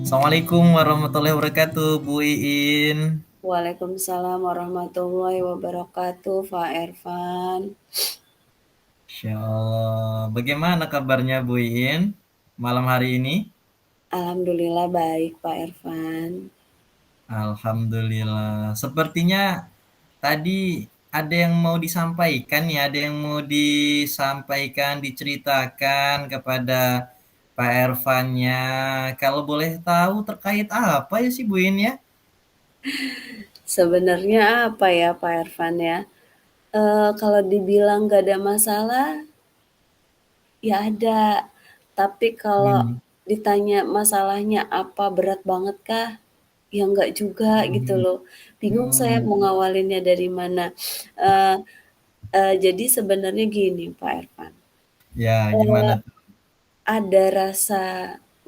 Assalamualaikum warahmatullahi wabarakatuh, Bu Iin. Waalaikumsalam warahmatullahi wabarakatuh, Pak Ervan. Insya Allah. Bagaimana kabarnya Bu Iin malam hari ini? Alhamdulillah baik, Pak Ervan. Alhamdulillah. Sepertinya tadi ada yang mau disampaikan ya, ada yang mau disampaikan, diceritakan kepada Pak Ervannya. Kalau boleh tahu terkait apa ya sih Bu Iin ya? Sebenarnya apa ya, Pak Ervan ya? Kalau dibilang gak ada masalah, ya ada. Tapi kalau Hmm. ditanya masalahnya apa berat banget kah? Ya enggak juga gitu Hmm. loh. Bingung saya Hmm. mau ngawalinnya dari mana. Eh, jadi sebenarnya gini, Pak Ervan. Ya, Eh, gimana tuh? Ada rasa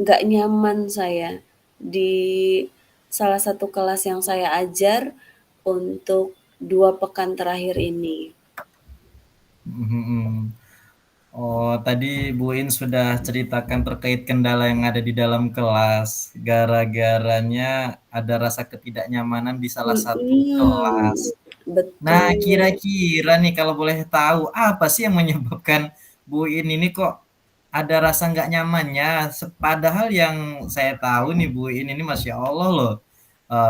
nggak nyaman saya di salah satu kelas yang saya ajar untuk 2 pekan terakhir ini. Mhm. Oh, tadi Bu In sudah ceritakan terkait kendala yang ada di dalam kelas. Gara-garanya ada rasa ketidaknyamanan di salah satu Mhm, kelas. Nah, betul. kira-kira nih kalau boleh tahu, apa sih yang menyebabkan Bu In ini kok ada rasa nggak nyamannya? Padahal yang saya tahu nih Bu In ini Masya Allah loh.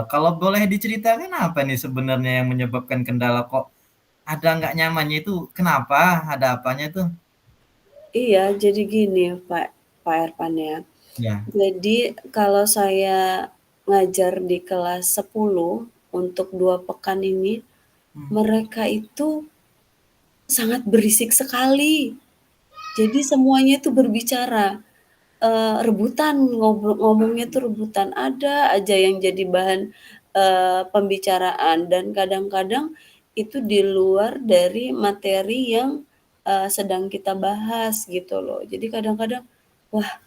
Kalau boleh diceritakan apa nih sebenarnya yang menyebabkan kendala kok ada nggak nyamannya itu? Kenapa? Ada apanya tuh? Iya, jadi gini Pak Ervan ya. Ya. Jadi kalau saya ngajar di kelas 10 untuk 2 pekan ini, Hmm. mereka itu sangat berisik sekali. Jadi semuanya itu berbicara. Rebutan, ngomongnya tuh rebutan, ada aja yang jadi bahan, pembicaraan dan kadang-kadang itu di luar dari materi yang, sedang kita bahas gitu loh. Jadi kadang-kadang, wah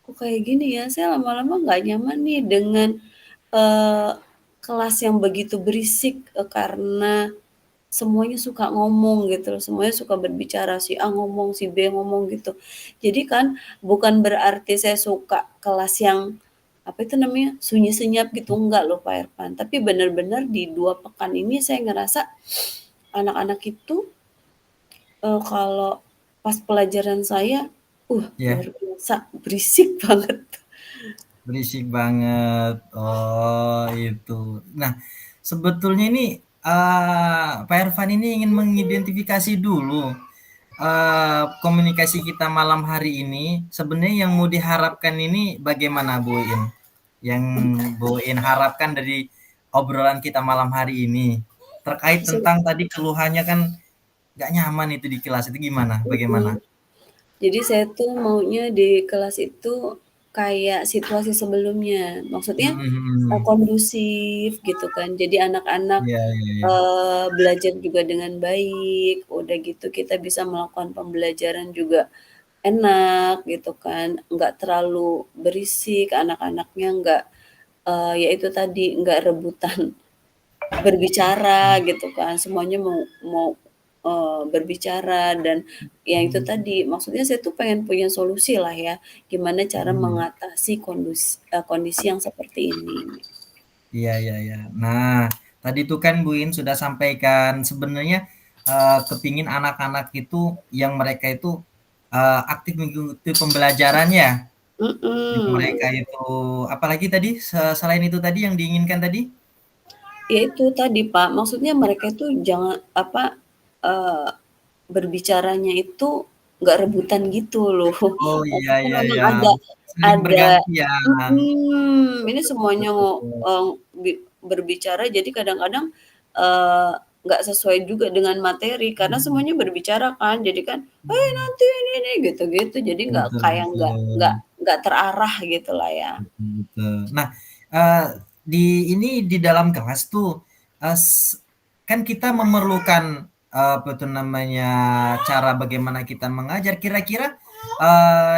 kok kayak gini ya, saya lama-lama nggak nyaman nih dengan, eee, kelas yang begitu berisik, karena semuanya suka ngomong gitu loh, semuanya suka berbicara, si A ngomong, si B ngomong gitu. Jadi kan bukan berarti saya suka kelas yang, apa itu namanya, sunyi senyap gitu, enggak loh Pak Irfan. Tapi benar-benar di 2 pekan ini saya ngerasa anak-anak itu, kalau pas pelajaran saya, Ya, luar biasa berisik banget. berisik banget. Oh, itu. Nah, sebetulnya ini Pak Ervan ini ingin mengidentifikasi dulu komunikasi kita malam hari ini. Sebenarnya yang mau diharapkan ini bagaimana, Bu In? Yang Bu In harapkan dari obrolan kita malam hari ini terkait Se tentang tadi keluhannya kan nggak nyaman itu di kelas itu gimana? mhm. Bagaimana? Jadi saya tuh maunya di kelas itu kayak situasi sebelumnya, maksudnya, Mhm. kondusif gitu kan. Jadi anak-anak, Iya, iya, iya. belajar juga dengan baik, udah gitu kita bisa melakukan pembelajaran juga enak gitu kan, nggak terlalu berisik, anak-anaknya nggak, ya itu tadi, nggak rebutan berbicara gitu kan, semuanya mau, berbicara dan yang itu Mhm. tadi, maksudnya saya tuh pengen punya solusi lah ya, gimana cara Mhm. mengatasi kondisi yang seperti ini. Iya, iya, iya. Nah, tadi tuh kan Bu In sudah sampaikan sebenarnya kepingin anak-anak itu yang mereka itu aktif mengikuti pembelajarannya, yang mereka Mhm, itu apalagi tadi selain itu tadi yang diinginkan tadi? ya itu tadi Pak, maksudnya mereka itu jangan apa, eee, berbicaranya itu nggak rebutan gitu loh. Oh iya, Maksudnya iya, memang iya. Saling ada bergantian. ini semuanya Betul, betul. bi berbicara jadi kadang-kadang, eee, nggak sesuai juga dengan materi karena Mhm. semuanya berbicara kan, jadi kan, Mhm. nanti ini," gitu-gitu, jadi nggak Betul, kayak betul. nggak terarah gitulah ya. Betul, betul. Nah, eee, di dalam kelas tuh, kan kita memerlukan, apa tuh namanya, cara bagaimana kita mengajar. Kira-kira,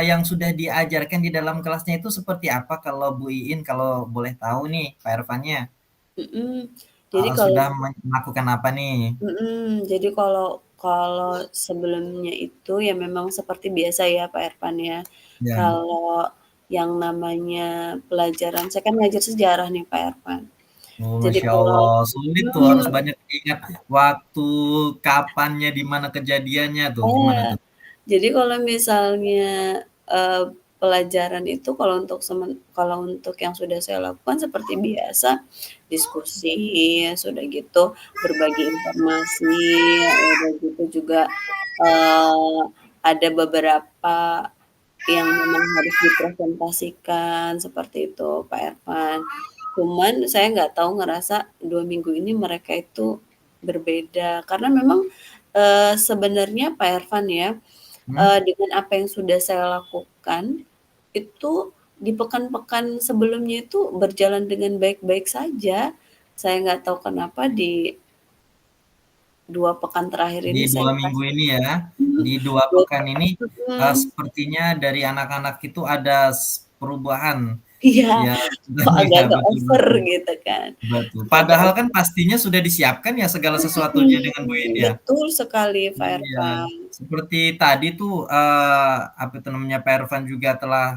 yang sudah diajarkan di dalam kelasnya itu seperti apa kalau Bu Iin kalau boleh tahu nih, Pak Ervannya? Mhm, jadi kalau Sudah melakukan apa nih? Jadi kalau kalau sebelumnya itu ya memang seperti biasa ya Pak Ervan ya. Ya. Kalau yang namanya pelajaran saya kan ngajar sejarah nih, Pak Irfan. Oh, Jadi Masya kalau Allah. Sulit tuh, harus mhm, banyak ingat waktu, kapannya, di mana kejadiannya tuh, gimana iya. tuh? Jadi kalau misalnya, pelajaran itu kalau untuk yang sudah saya lakukan seperti biasa, diskusi, sudah gitu berbagi informasi, udah gitu juga, eee, ada beberapa yang memang harus dipresentasikan, seperti itu, Pak Irfan. Cuman saya nggak tahu ngerasa 2 minggu ini mereka itu berbeda, karena memang, sebenarnya Pak Irfan ya, Hmm? dengan apa yang sudah saya lakukan, itu di pekan-pekan sebelumnya itu berjalan dengan baik-baik saja. Saya nggak tahu kenapa di 2 pekan terakhir Di ini saya 2 minggu ngerasa ini ya, mhm, di 2 dua pekan ini, mhm, sepertinya dari anak-anak itu ada perubahan iya, yang kok ya, agak-agak betul over betul. gitu kan, Betul. agak Padahal kan over pastinya sudah disiapkan ya segala sesuatunya dengan Bu In ya? betul sekali Pak Iya, Irfan, seperti tadi tuh, apa itu namanya, Pak Irfan juga telah,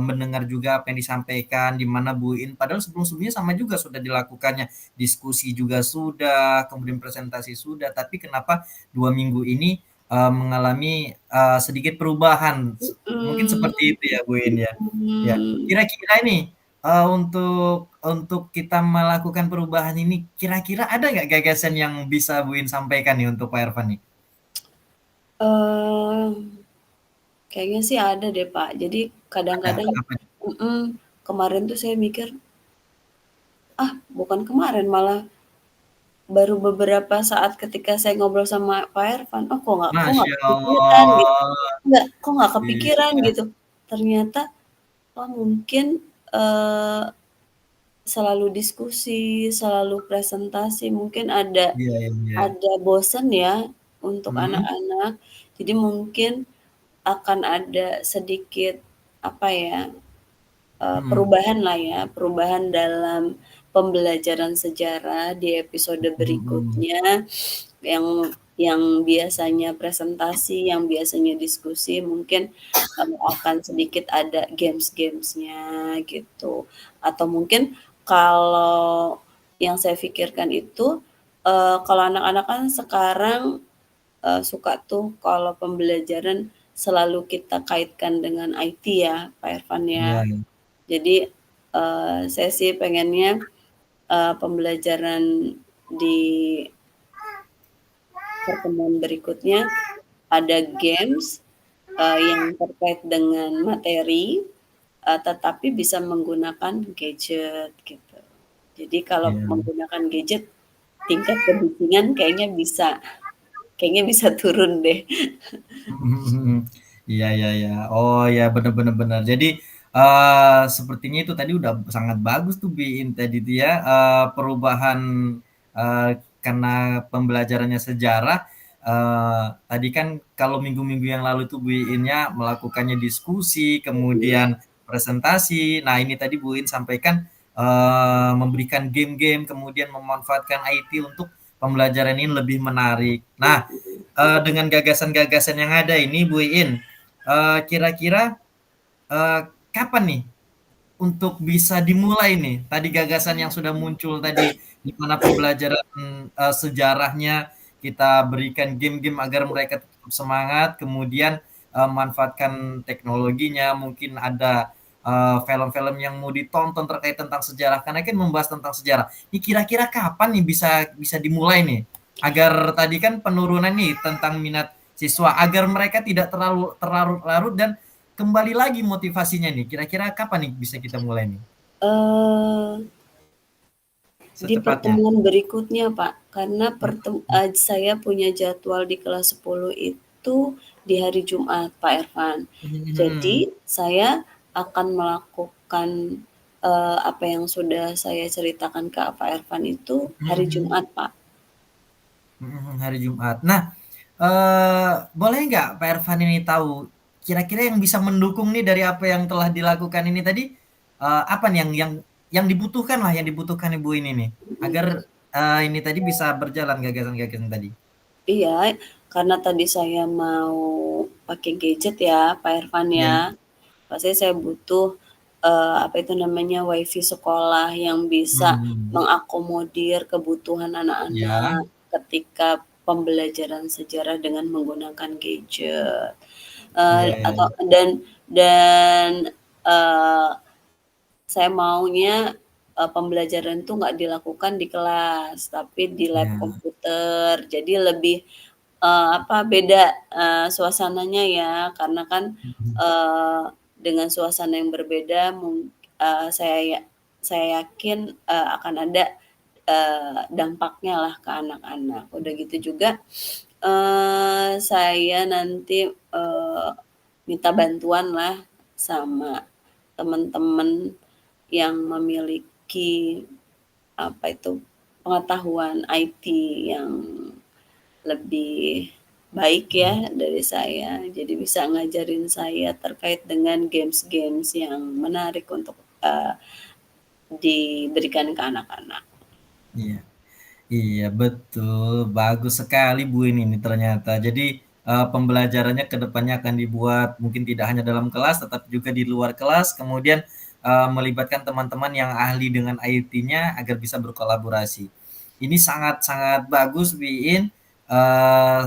mendengar juga apa yang disampaikan, di mana Bu In padahal sebelum-sebelumnya sama juga sudah dilakukannya, diskusi juga sudah, kemudian presentasi sudah, tapi kenapa 2 minggu ini, mengalami, sedikit perubahan, mungkin mhm, seperti itu ya, Bu In ya? Ya, mhm. kira-kira ini, untuk kita melakukan perubahan ini, kira-kira ada nggak gagasan yang bisa Bu In sampaikan nih untuk Pak Ervan nih? Eee, Kayaknya sih ada deh, Pak. Jadi Ada, kadang-kadang apa nih? mhm, kemarin tuh saya mikir, bukan kemarin, malah baru beberapa saat ketika saya ngobrol sama Pak Irfan, "Oh, kok nggak Masya kepikiran?" gitu. Allah. Kok nggak kepikiran?" Iya, gitu. Ternyata, oh mungkin, eee, selalu diskusi, selalu presentasi, mungkin iya iya iya. ada bosen ya untuk Mhm, anak-anak. Jadi mungkin akan ada sedikit, apa ya, mhm, perubahan lah ya, perubahan dalam pembelajaran sejarah di episode mhm mhm. berikutnya, yang biasanya presentasi, yang biasanya diskusi, mungkin, akan sedikit ada games-games-nya gitu. Atau mungkin kalau yang saya pikirkan itu, kalau anak-anak kan sekarang, suka tuh kalau pembelajaran selalu kita kaitkan dengan IT ya, Pak Irfan ya. Iya, Jadi, saya sih pengennya, pembelajaran di pertemuan berikutnya ada games, yang terkait dengan materi, tetapi bisa menggunakan gadget gitu. Jadi kalau iya. menggunakan gadget, tingkat kebisingan kayaknya bisa turun deh. Mhm mhm. Iya iya iya. Oh ya, bener bener bener. Jadi, sepertinya itu tadi udah sangat bagus tuh Biin tadi tuh ya, perubahan, karena pembelajarannya sejarah, tadi kan kalau minggu-minggu yang lalu tuh Biinnya melakukannya diskusi, Mhm, kemudian presentasi. Nah ini tadi Buin sampaikan, memberikan game-game, kemudian memanfaatkan IT untuk pembelajaran ini lebih menarik. Nah, mhm. dengan gagasan-gagasan yang ada ini Bu Iin, kira-kira, kapan nih untuk bisa dimulai nih, tadi gagasan yang sudah muncul tadi, di mana pembelajaran, sejarahnya kita berikan game-game agar mereka tetap semangat, kemudian, manfaatkan teknologinya, mungkin ada, film-film yang mau ditonton terkait tentang sejarah, karena kan membahas tentang sejarah. Ini kira-kira kapan nih bisa bisa dimulai nih? Agar tadi kan penurunan nih tentang minat siswa, agar mereka tidak terlalu terlarut-larut dan kembali lagi motivasinya nih, kira-kira kapan nih bisa kita mulai nih? Eee, di Secepatnya? pertemuan berikutnya, Pak, karena Mhm saya punya jadwal di kelas 10 itu di hari Jumat, Pak Irfan. Jadi, mhm saya akan melakukan, apa yang sudah saya ceritakan ke Pak Irfan itu hari mhm Jumat, Pak. mhm, hari Jumat. Nah, boleh nggak Pak Ervan ini tahu, kira-kira yang bisa mendukung nih dari apa yang telah dilakukan ini tadi, apa nih yang dibutuhkan lah, yang dibutuhkan Ibu ini nih, Mhm. agar, ini tadi bisa berjalan gagasan-gagasan tadi? Iya, karena tadi saya mau pakai gadget ya, Pak Irfan Iya, ya. pasti saya butuh, apa itu namanya, WiFi sekolah yang bisa Mhm. mengakomodir kebutuhan Ya, anak-anak ketika pembelajaran sejarah dengan menggunakan gadget, iya iya atau iya. dan, eee, saya maunya, pembelajaran itu nggak dilakukan di kelas, tapi di lab Iya. komputer. Jadi lebih, apa, beda, suasananya ya, karena kan, Mhm. eee, dengan suasana yang berbeda eee, saya ya saya yakin, akan ada, dampaknya lah ke anak-anak. Udah gitu juga, saya nanti, minta bantuan lah sama teman-teman yang memiliki, apa itu, pengetahuan IT yang lebih baik ya Mhm. dari saya. Jadi bisa ngajarin saya terkait dengan games-games yang menarik untuk, diberikan ke anak-anak. Iya. Iya betul, bagus sekali Bu ini ternyata. Jadi, pembelajarannya ke depannya akan dibuat mungkin tidak hanya dalam kelas, tetapi juga di luar kelas, kemudian, melibatkan teman-teman yang ahli dengan IT-nya agar bisa berkolaborasi. Ini sangat-sangat bagus Bu Iin,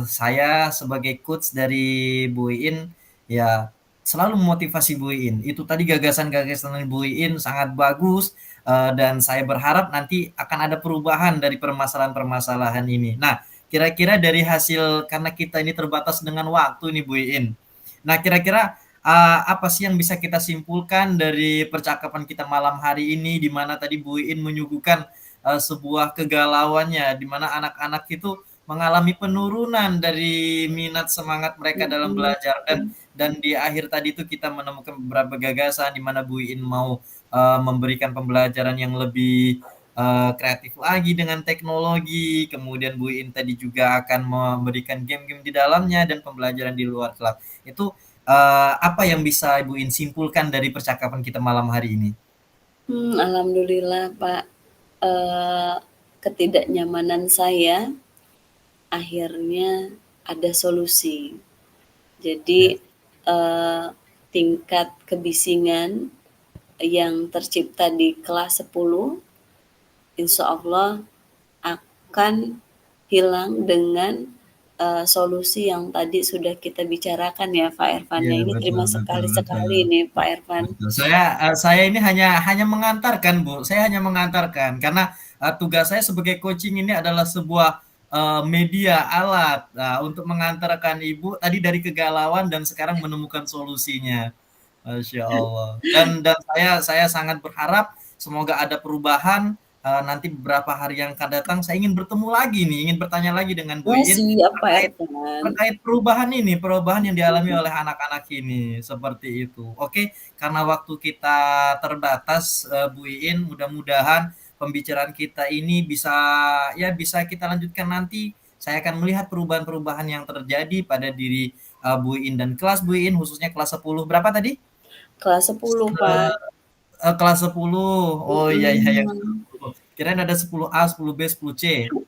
saya sebagai coach dari Bu Iin, ya selalu memotivasi Bu Iin. Itu tadi gagasan-gagasan dari Bu Iin sangat bagus, dan saya berharap nanti akan ada perubahan dari permasalahan-permasalahan ini. Nah, kira-kira dari hasil karena kita ini terbatas dengan waktu nih Bu Iin. Nah, kira-kira apa sih yang bisa kita simpulkan dari percakapan kita malam hari ini, di mana tadi Bu Iin menyuguhkan sebuah kegalauannya, di mana anak-anak itu mengalami penurunan dari minat semangat mereka dalam Mhm. belajar dan di akhir tadi itu kita menemukan beberapa gagasan di mana Bu Iin mau memberikan pembelajaran yang lebih kreatif lagi dengan teknologi. Kemudian Bu In tadi juga akan memberikan game-game di dalamnya dan pembelajaran di luar kelas. Itu apa yang bisa Bu In simpulkan dari percakapan kita malam hari ini? Alhamdulillah Pak, eee, ketidaknyamanan saya akhirnya ada solusi. Jadi, Ya, eee, tingkat kebisingan yang tercipta di kelas 10, insya Allah akan hilang dengan, solusi yang tadi sudah kita bicarakan ya Pak Irfan iya ya. Ini betul terima betul betul. sekali nih Pak Irfan. Betul. Saya ini hanya hanya mengantarkan, Bu. Saya hanya mengantarkan karena tugas saya sebagai coaching ini adalah sebuah media alat untuk mengantarkan Ibu tadi dari kegalauan dan sekarang menemukan solusinya. Masya Allah. Dan saya sangat berharap semoga ada perubahan nanti beberapa hari yang akan datang. Saya ingin bertemu lagi nih, ingin bertanya lagi dengan Bu Wah Iin siap Pak terkait Irfan. terkait perubahan ini, perubahan yang dialami oleh anak-anak ini, seperti itu. Oke, karena waktu kita terbatas, Bu Iin, mudah-mudahan pembicaraan kita ini bisa ya bisa kita lanjutkan nanti. Saya akan melihat perubahan-perubahan yang terjadi pada diri Bu Iin dan kelas Bu Iin, khususnya kelas 10 berapa tadi? Kelas 10 Pak. Kelas 10. Oh iya iya yang Mhm. 10. Kirain ada 10A, 10B, 10C. Oh,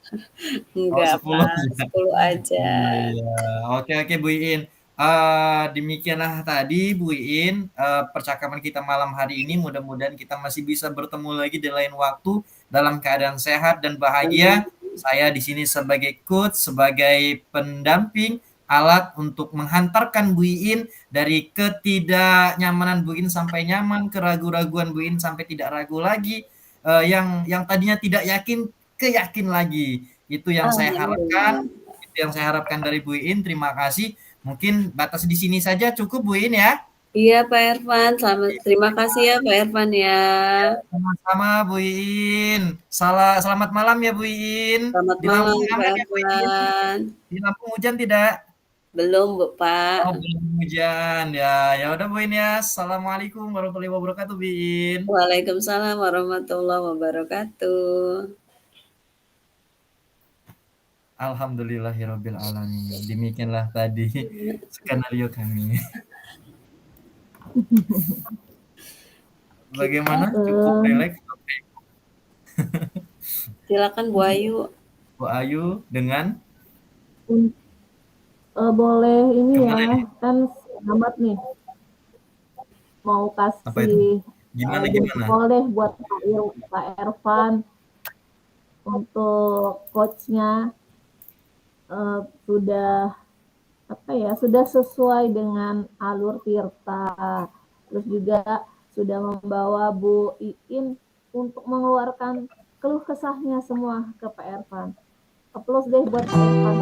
Enggak 10 Pak, ya. 10 aja. Oh iya. Oke oke Bu Iin. Demikianlah tadi Bu Iin, percakapan kita malam hari ini. Mudah-mudahan kita masih bisa bertemu lagi di lain waktu dalam keadaan sehat dan Amin. bahagia. Saya di sini sebagai coach, sebagai pendamping, alat untuk menghantarkan Bu Iin dari ketidaknyamanan Bu Iin sampai nyaman, keraguan-raguan Bu Iin sampai tidak ragu lagi, yang tadinya tidak yakin ke yakin lagi. Itu yang saya harapkan, Alhamdulillah. itu yang saya harapkan dari Bu Iin. Terima kasih. Mungkin batas di sini saja cukup Bu Iin ya. Iya Pak Irfan, terima kasih ya Pak Irfan ya. Sama-sama Bu Iin. Selamat malam ya Bu Iin. Selamat Di malam Lampung Pak aman ya Bu Iin? Irfan. Di Lampung hujan tidak? Belum Bu Oh, Pak. belum hujan. Ya, ya udah Bu Iin ya. Assalamualaikum warahmatullahi wabarakatuh Bu Iin. Waalaikumsalam warahmatullahi wabarakatuh. Alhamdulillahirabbil alamin. Demikianlah tadi skenario kami. Kita Bagaimana? Cukup rileks? Oke. silakan Bu Ayu. Bu Ayu dengan Boleh ini gimana ya, ini? kan selamat nih. mau Apa itu? kasih Gimana gimana? jempol deh buat Pak Ervan untuk coachnya sudah apa ya, sudah sesuai dengan alur Tirta, terus juga sudah membawa Bu Iin untuk mengeluarkan keluh kesahnya semua ke Pak Ervan. Applause deh buat Pak Ervan.